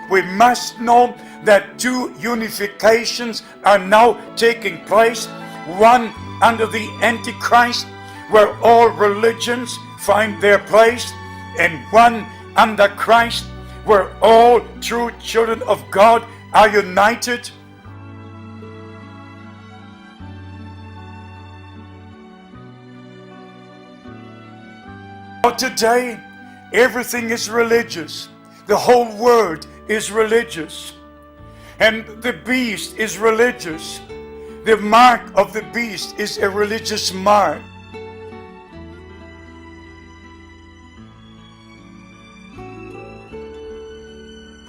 we must know that two unifications are now taking place. One under the Antichrist, where all religions find their place, and one under Christ, where all true children of God are united. Today, everything is religious. The whole world is religious. And the beast is religious. The mark of the beast is a religious mark.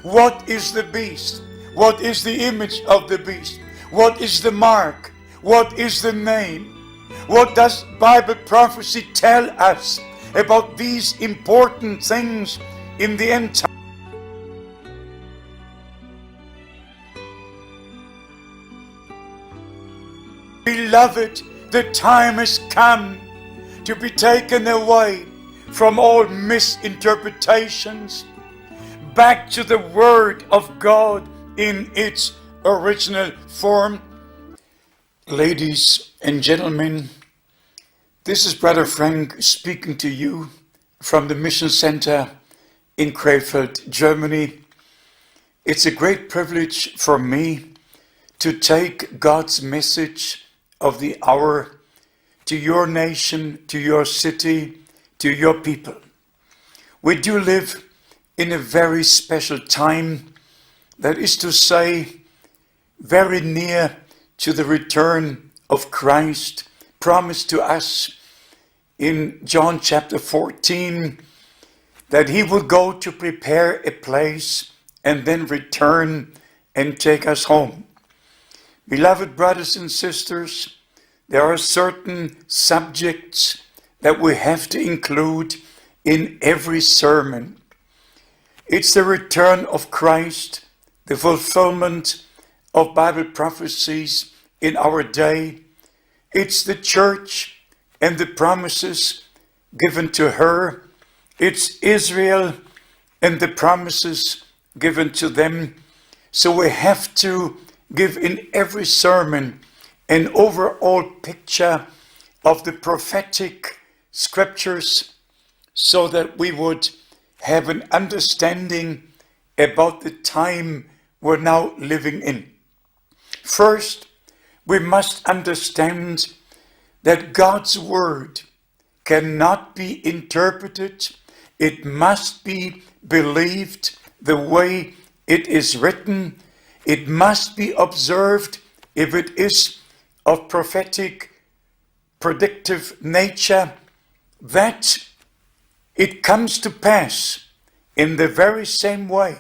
What is the beast? What is the image of the beast? What is the mark? What is the name? What does Bible prophecy tell us about these important things in the end time? Beloved, the time has come to be taken away from all misinterpretations, back to the Word of God in its original form. Ladies and gentlemen, this is Brother Frank speaking to you from the Mission Center in Krefeld, Germany. It's a great privilege for me to take God's message of the hour to your nation, to your city, to your people. We do live in a very special time, that is to say, very near to the return of Christ, promised to us in John chapter 14, that he will go to prepare a place and then return and take us home. Beloved brothers and sisters, there are certain subjects that we have to include in every sermon. It's the return of Christ, the fulfillment of Bible prophecies in our day. It's the church and the promises given to her. It's Israel and the promises given to them. So we have to give in every sermon an overall picture of the prophetic scriptures, so that we would have an understanding about the time we're now living in. First, we must understand that God's word cannot be interpreted. It must be believed the way it is written. It must be observed if it is of prophetic, predictive nature, that it comes to pass in the very same way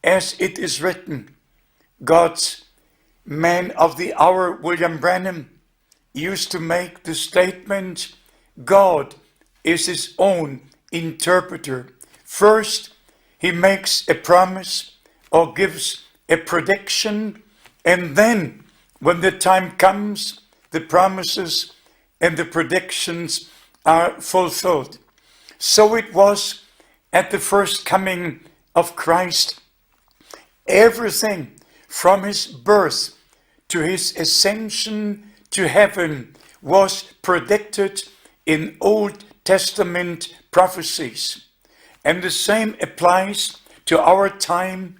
as it is written. God's man of the hour, William Branham, used to make the statement, God is his own interpreter. First, he makes a promise or gives a prediction, and then when the time comes, the promises and the predictions are fulfilled. So it was at the first coming of Christ. Everything from his birth to his ascension to heaven was predicted in Old Testament prophecies. And the same applies to our time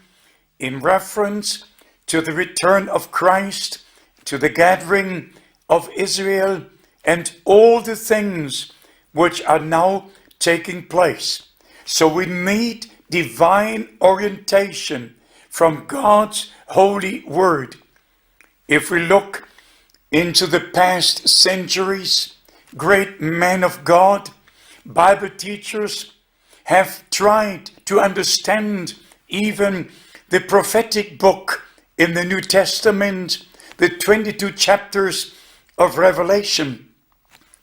in reference to the return of Christ, to the gathering of Israel, and all the things which are now taking place. So we need divine orientation from God's holy word. If we look into the past centuries, great men of God, Bible teachers, have tried to understand even the prophetic book in the New Testament, the 22 chapters of Revelation.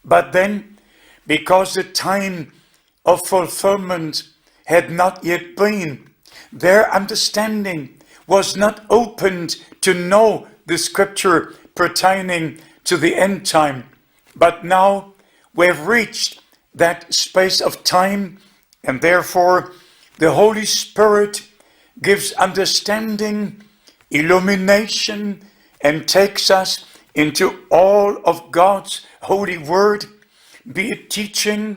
But then, because the time of fulfillment had not yet been, their understanding was not opened to know the scripture pertaining to the end time. But now we have reached that space of time, and therefore the Holy Spirit gives understanding, illumination, and takes us into all of God's holy word, be it teaching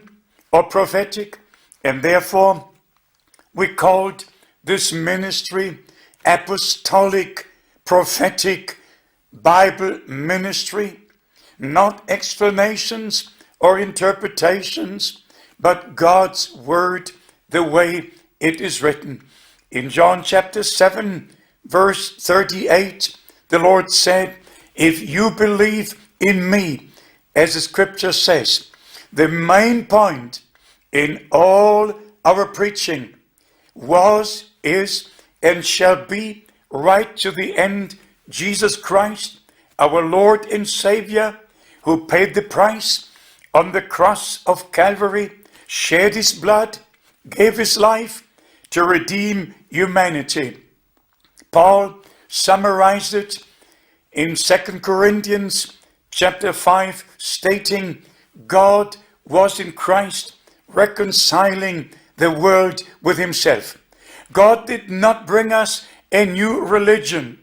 or prophetic, and therefore we called this ministry apostolic, prophetic, Bible ministry, not explanations or interpretations, but God's word, the way it is written. In John chapter 7, verse 38, the Lord said, if you believe in me, as the scripture says, the main point in all our preaching was, is, and shall be right to the end, Jesus Christ, our Lord and Savior, who paid the price on the cross of Calvary, shed his blood, gave his life to redeem humanity. Paul summarized it in 2 Corinthians chapter 5, stating, God was in Christ reconciling the world with himself. God did not bring us a new religion,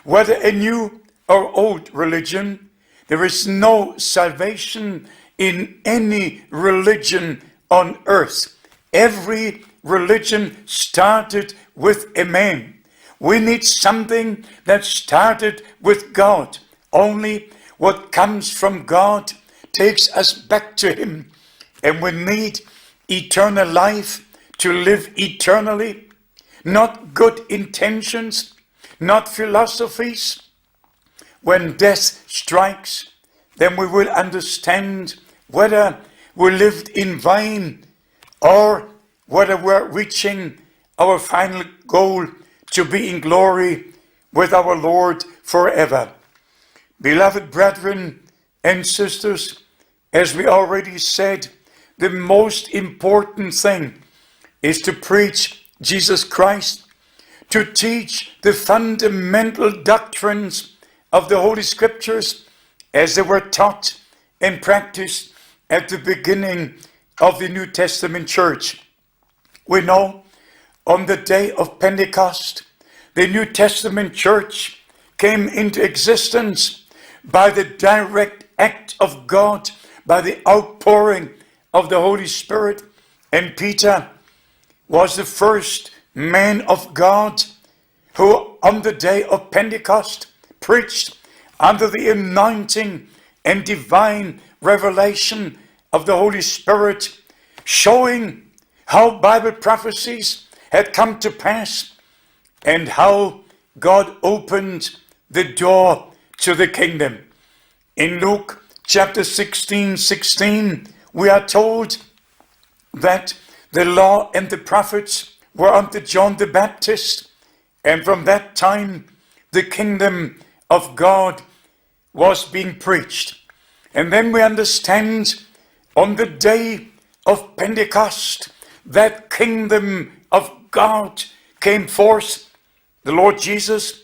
whether a new or old religion. There is no salvation in any religion on earth. Every religion started with a man. We need something that started with God. Only what comes from God takes us back to him. And we need eternal life to live eternally, not good intentions, not philosophies. When death strikes, then we will understand whether we lived in vain or whether we're reaching our final goal to be in glory with our Lord forever. Beloved brethren and sisters, as we already said, the most important thing is to preach Jesus Christ, to teach the fundamental doctrines of the Holy Scriptures as they were taught and practiced at the beginning of the New Testament church. We know on the day of Pentecost, the New Testament church came into existence by the direct act of God, by the outpouring of the Holy Spirit. And Peter was the first man of God who on the day of Pentecost preached under the anointing and divine revelation of the Holy Spirit, showing how Bible prophecies had come to pass and how God opened the door to the kingdom. In Luke chapter 16, we are told that the law and the prophets were unto John the Baptist, and from that time the kingdom of God was being preached. And then we understand on the day of Pentecost, that kingdom of God came forth. The Lord Jesus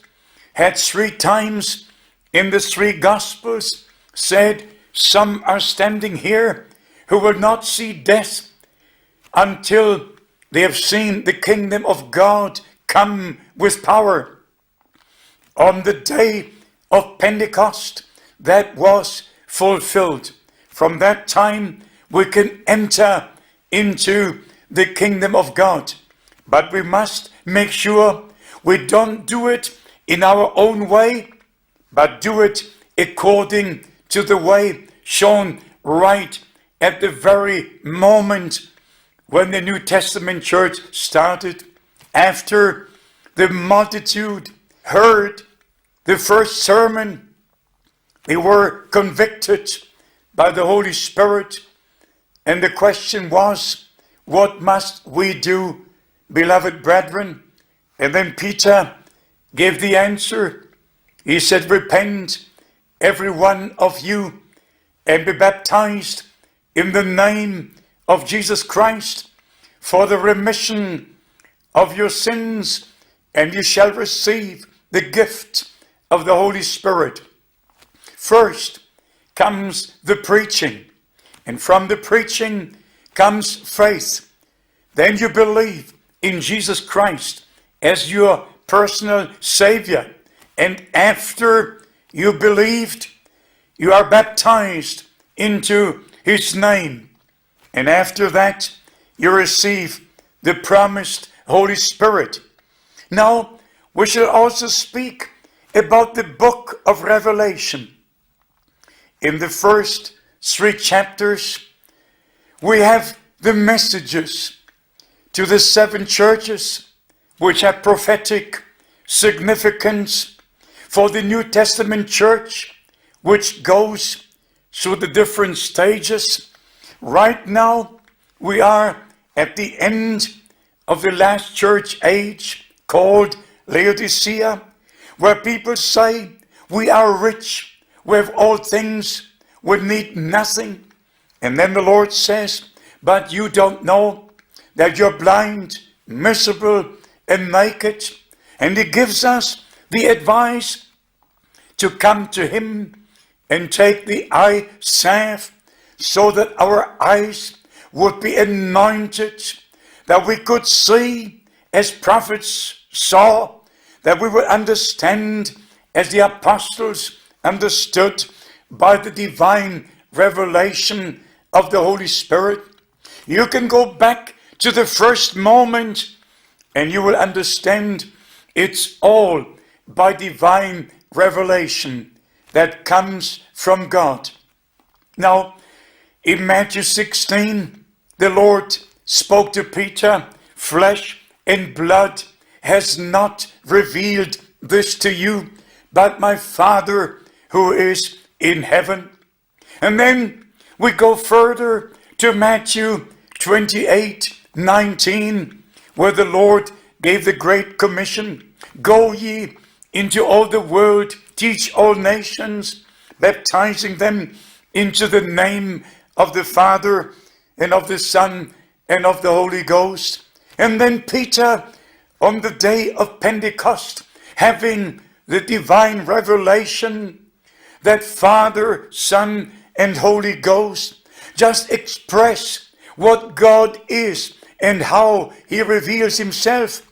had 3 times in the 3 Gospels said, some are standing here who will not see death until they have seen the kingdom of God come with power. On the day of Pentecost, that was fulfilled. From that time, we can enter into the kingdom of God. But we must make sure we don't do it in our own way, but do it according to the way shown right at the very moment when the New Testament church started. After the multitude heard the first sermon, they were convicted by the Holy Spirit. And the question was, what must we do, beloved brethren? And then Peter gave the answer. He said, repent, every one of you, and be baptized in the name of Jesus Christ for the remission of your sins, and you shall receive the gift of the Holy Spirit. First comes the preaching, and from the preaching comes faith. Then you believe in Jesus Christ as your personal Savior. And after you believed, you are baptized into his name. And after that, you receive the promised Holy Spirit. Now, we shall also speak about the book of Revelation. In the first 3 chapters, we have the messages to the 7 churches, which have prophetic significance for the New Testament church, which goes through the different stages. Right now, we are at the end of the last church age called Laodicea, where people say, we are rich, we have all things, we need nothing. And then the Lord says, but you don't know that you're blind, miserable, and naked. And he gives us the advice to come to him and take the eye salve so that our eyes would be anointed, that we could see as prophets saw, that we would understand as the apostles understood by the divine revelation of the Holy Spirit. You can go back to the first moment and you will understand it's all by divine revelation that comes from God. Now, in Matthew 16, the Lord spoke to Peter, flesh and blood has not revealed this to you, but my Father who is in heaven. And then we go further to Matthew 28:19, where the Lord gave the Great Commission. Go ye into all the world, teach all nations, baptizing them into the name of the Father and of the Son and of the Holy Ghost. And then Peter, on the day of Pentecost, having the divine revelation that Father, Son, and Holy Ghost just express what God is and how he reveals himself,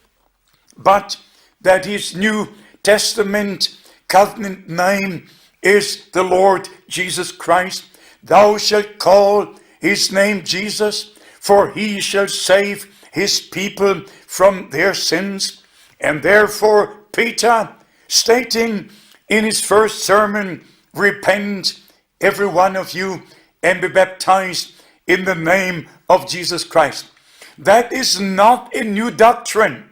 but that his New Testament covenant name is the Lord Jesus Christ. Thou shalt call his name Jesus, for he shall save his people from their sins. And therefore Peter, stating in his first sermon, repent every one of you and be baptized in the name of Jesus Christ. That is not a new doctrine.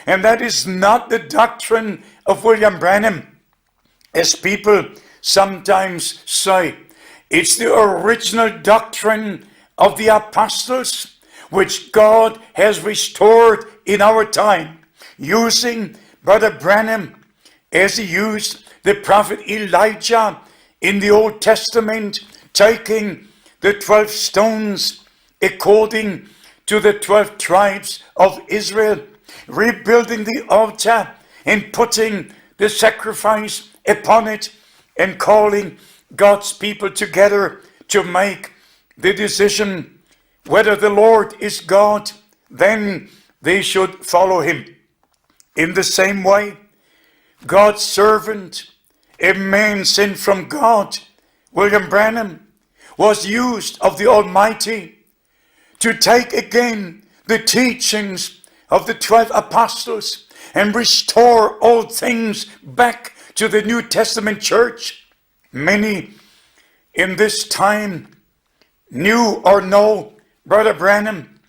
And that is not the doctrine of William Branham, as people sometimes say. It's the original doctrine of the apostles, which God has restored in our time, using Brother Branham as he used the prophet Elijah in the Old Testament, taking the 12 stones according to the 12 tribes of Israel, rebuilding the altar and putting the sacrifice upon it, and calling God's people together to make the decision whether the Lord is God, then they should follow him. In the same way, God's servant, a man sent from God, William Branham, was used of the Almighty to take again the teachings of the 12 apostles and restore all things back to the New Testament church. Many in this time knew or know Brother Branham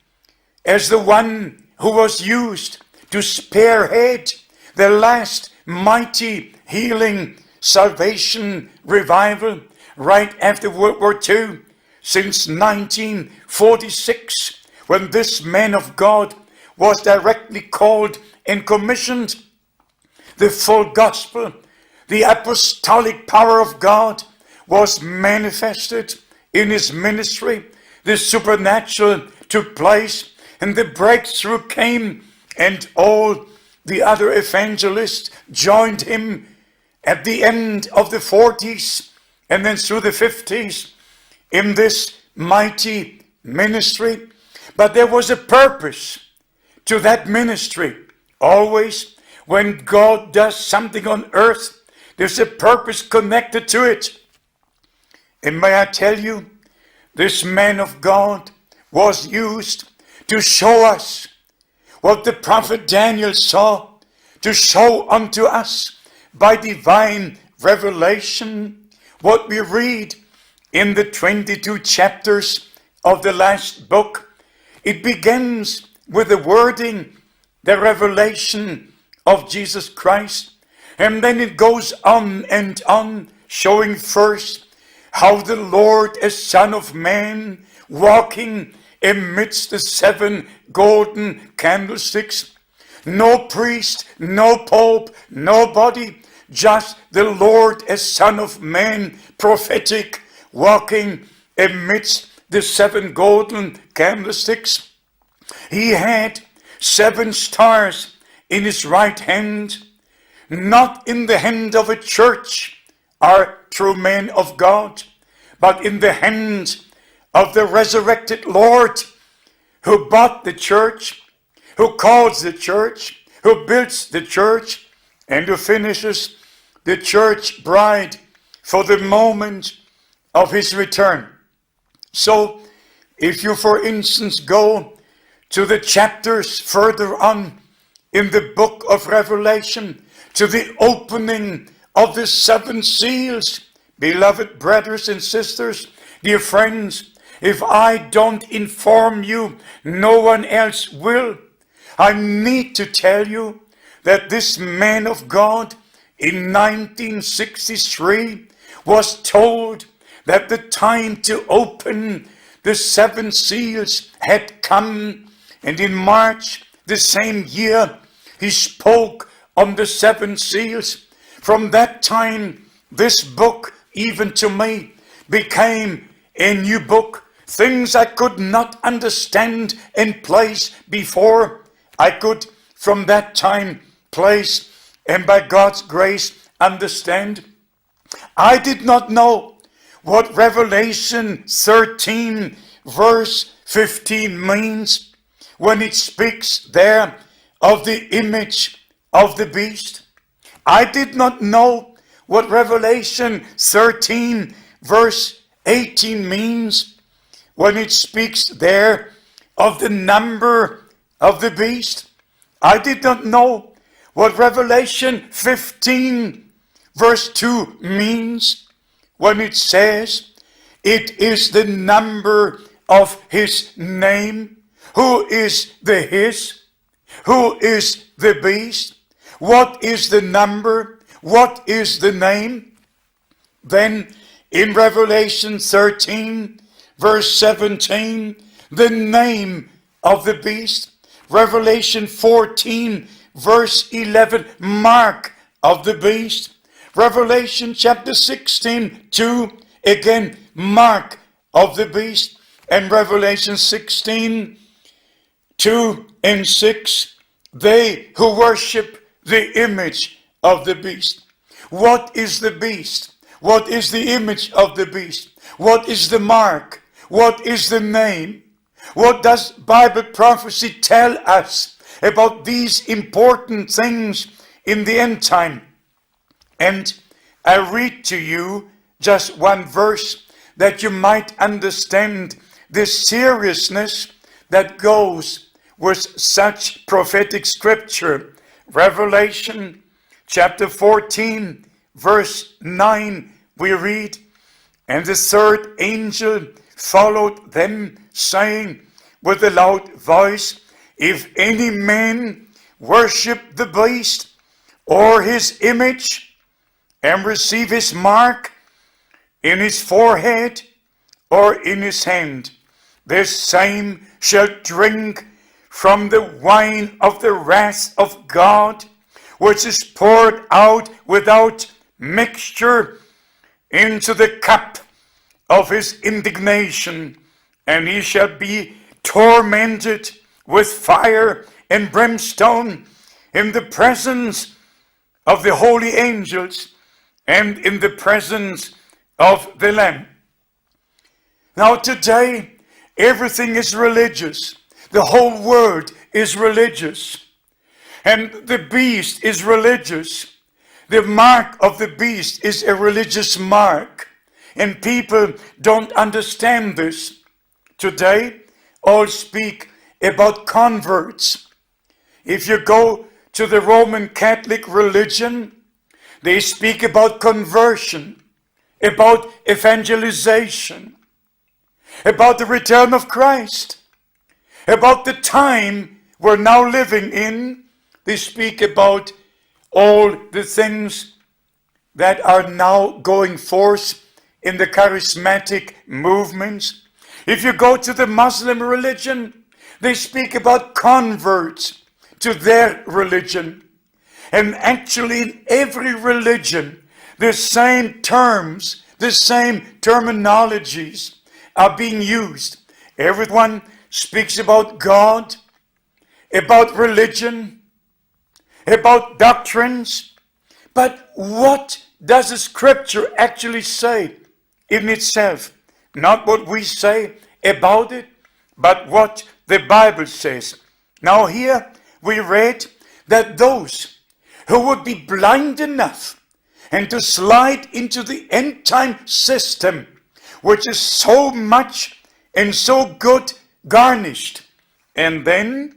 as the one who was used to spearhead the last mighty healing salvation revival right after World War II, since 1946, when this man of God was directly called and commissioned. The full gospel, the apostolic power of God was manifested in his ministry. The supernatural took place and the breakthrough came, and all the other evangelists joined him at the end of the 40s and then through the 50s in this mighty ministry. But there was a purpose to that ministry. Always, when God does something on earth, there's a purpose connected to it. And may I tell you, this man of God was used to show us what the prophet Daniel saw, to show unto us by divine revelation what we read in the 22 chapters of the last book. It begins with the wording, the revelation of Jesus Christ, and then it goes on and on, showing first how the Lord, as Son of Man, walking amidst the 7 golden candlesticks. No priest, no pope, nobody, just the Lord as Son of Man, prophetic, walking amidst the 7 golden candlesticks. He had 7 stars in his right hand, not in the hand of a church or true men of God, but in the hand of the resurrected Lord, who bought the church, who calls the church, who builds the church, and who finishes the church bride for the moment of his return. So, if you, for instance, go to the chapters further on in the book of Revelation, to the opening of the 7 seals, beloved brothers and sisters, dear friends, if I don't inform you, no one else will. I need to tell you that this man of God in 1963 was told that the time to open the 7 seals had come, and in March the same year he spoke on the 7 seals. From that time, this book, even to me, became a new book. Things I could not understand and place before, I could from that time place, and by God's grace understand. I did not know what Revelation 13 verse 15 means when it speaks there of the image of the beast. I did not know what Revelation 13 verse 18 means when it speaks there of the number of the beast. I did not know what Revelation 15 verse 2 means when it says it is the number of his name. Who is the his? Who is the beast? What is the number? What is the name? Then in Revelation 13 verse 17, the name of the beast. Revelation 14 verse 11, mark of the beast. Revelation chapter 16, 2, again, mark of the beast. And Revelation 16, 2 and 6, they who worship the image of the beast. What is the beast? What is the image of the beast? What is the mark? What is the name? What does Bible prophecy tell us about these important things in the end time? And I read to you just one verse that you might understand the seriousness that goes with such prophetic scripture. Revelation chapter 14 verse 9, we read, and the 3rd angel followed them, saying with a loud voice, if any man worship the beast or his image and receive his mark in his forehead or in his hand, this same shall drink from the wine of the wrath of God, which is poured out without mixture into the cup of his indignation, and he shall be tormented with fire and brimstone in the presence of the holy angels and in the presence of the Lamb. Now today, everything is religious. The whole world is religious. And the beast is religious. The mark of the beast is a religious mark. And people don't understand this. Today, all speak about converts. If you go to the Roman Catholic religion, they speak about conversion, about evangelization, about the return of Christ, about the time we're now living in. They speak about all the things that are now going forth in the charismatic movements. If you go to the Muslim religion, they speak about converts to their religion. And actually in every religion, the same terms, the same terminologies are being used. Everyone speaks about God, about religion, about doctrines. But what does the scripture actually say in itself? Not what we say about it, but what the Bible says. Now here we read that those who would be blind enough and to slide into the end time system, which is so much and so good garnished, and then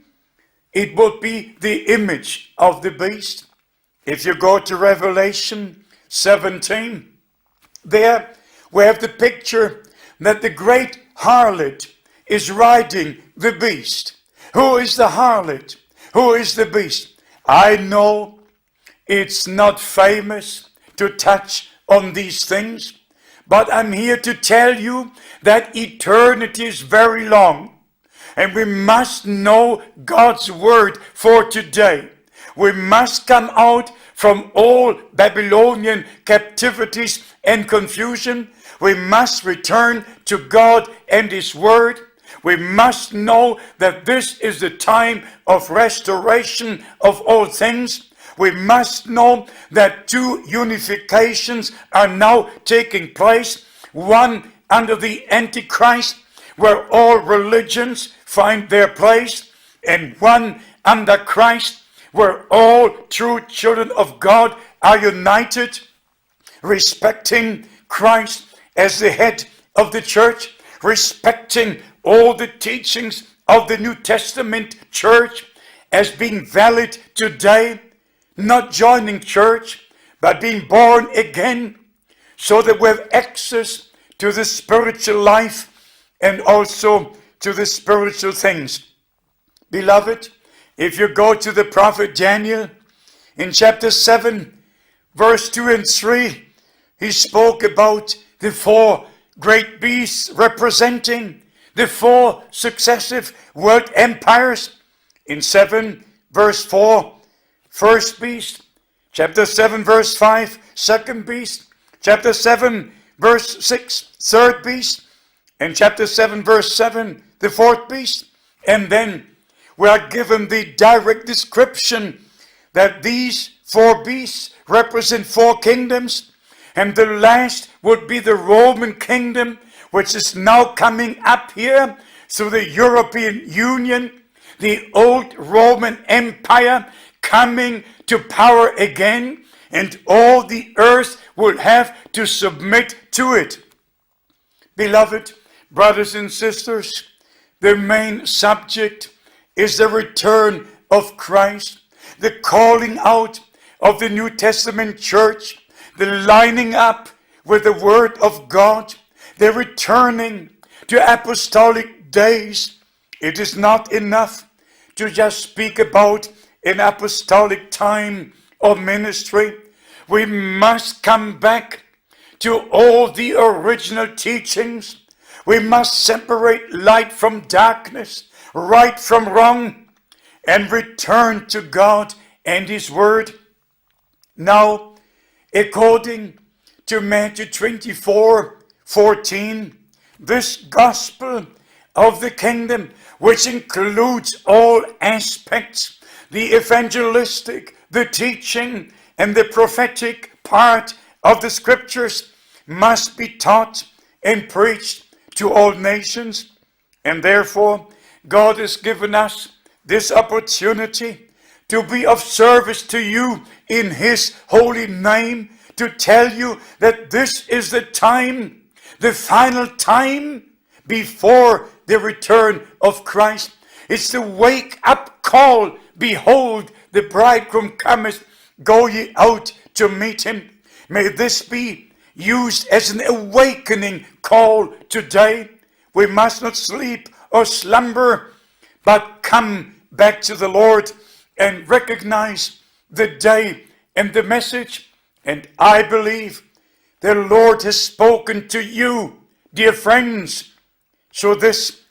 it would be the image of the beast. If you go to Revelation 17, there we have the picture that the great harlot is riding the beast. Who is the harlot? Who is the beast? I know it's not famous to touch on these things, but I'm here to tell you that eternity is very long, and we must know God's word for today. We must come out from all Babylonian captivities and confusion. We must return to God and His word. We must know that this is the time of restoration of all things. We must know that two unifications are now taking place. One under the Antichrist, where all religions find their place, and one under Christ, where all true children of God are united, respecting Christ as the head of the church, respecting all the teachings of the New Testament church as being valid today, not joining church, but being born again, so that we have access to the spiritual life and also to the spiritual things. Beloved, if you go to the prophet Daniel, in chapter 7, verse 2 and 3, he spoke about the four great beasts representing the four successive world empires. In 7, verse 4, first beast. Chapter 7, verse 5, second beast. Chapter 7, verse 6, third beast. And chapter 7, verse 7, the fourth beast. And then we are given the direct description that these four beasts represent four kingdoms. And the last would be the Roman kingdom, which is now coming up here through the European Union, the old Roman Empire coming to power again, and all the earth will have to submit to it. Beloved brothers and sisters, the main subject is the return of Christ, the calling out of the New Testament church, the lining up with the Word of God, the returning to apostolic days. It is not enough to just speak about an apostolic time of ministry. We must come back to all the original teachings. We must separate light from darkness, right from wrong, and return to God and His Word. Now, according to Matthew 24:14, this gospel of the kingdom, which includes all aspects, the evangelistic, the teaching, and the prophetic part of the scriptures, must be taught and preached to all nations. And therefore, God has given us this opportunity to be of service to you in His holy name, to tell you that this is the time, the final time before the return of Christ. It's the wake-up call. Behold, the bridegroom cometh, go ye out to meet him. May this be used as an awakening call today. We must not sleep or slumber, but come back to the Lord and recognize the day and the message. And I believe the Lord has spoken to you, dear friends. So this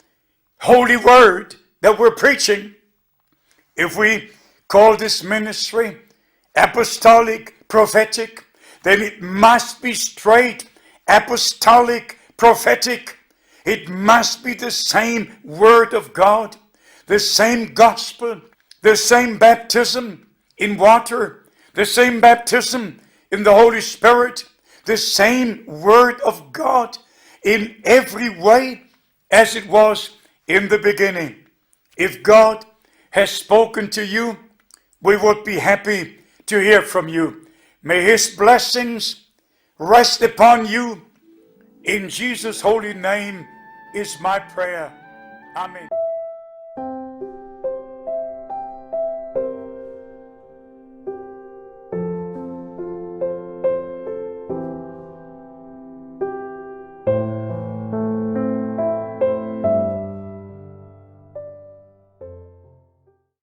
holy word that we're preaching, if we call this ministry apostolic prophetic, then it must be straight apostolic prophetic. It must be the same word of God, the same gospel, the same baptism in water, the same baptism in the Holy Spirit, the same word of God in every way as it was in the beginning. If God has spoken to you, we would be happy to hear from you. May His blessings rest upon you. In Jesus' holy name is my prayer. Amen.